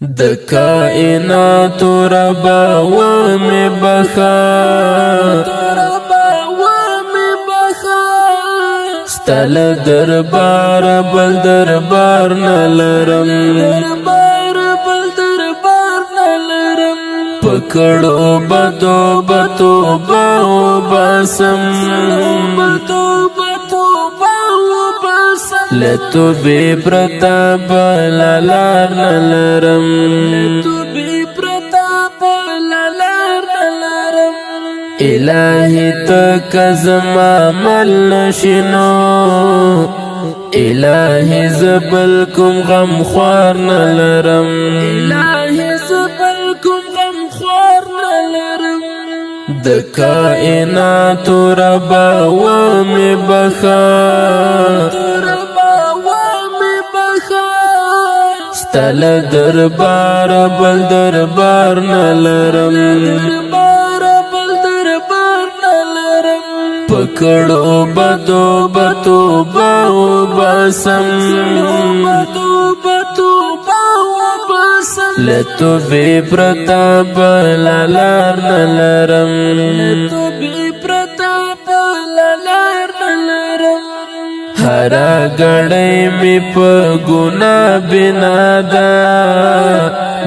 د کائنات ربا و می بخا ستل دربار بل دربار نلرم پکڑو بدو بتو باو باسم لتو بی پرتاب لالار نلرم الہی تک زما مل نشنو الہی زبل کم غم خوار نلرم د کائنات ربا و می بخا ستل دربار بل دربار نلرم پکڑو بدو بتو باو باسم لتو بی پرتاب لالار نلرم هرا گڑی می پا گنا بنا دا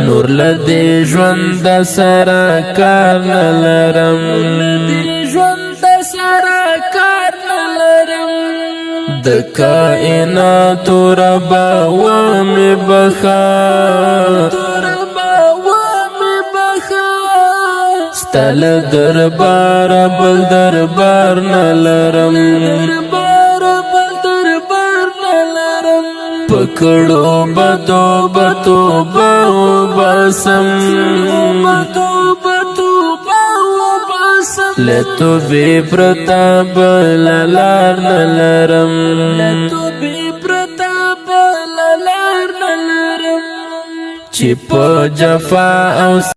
نور لدی ژوند سرا کار نلرم د کائنات ربا و می بخا ستل دربار بل دربار نلرم پکڑو بدو بتو باو باسم لتو بی پرتاب لالار نلرم چی پا جفا او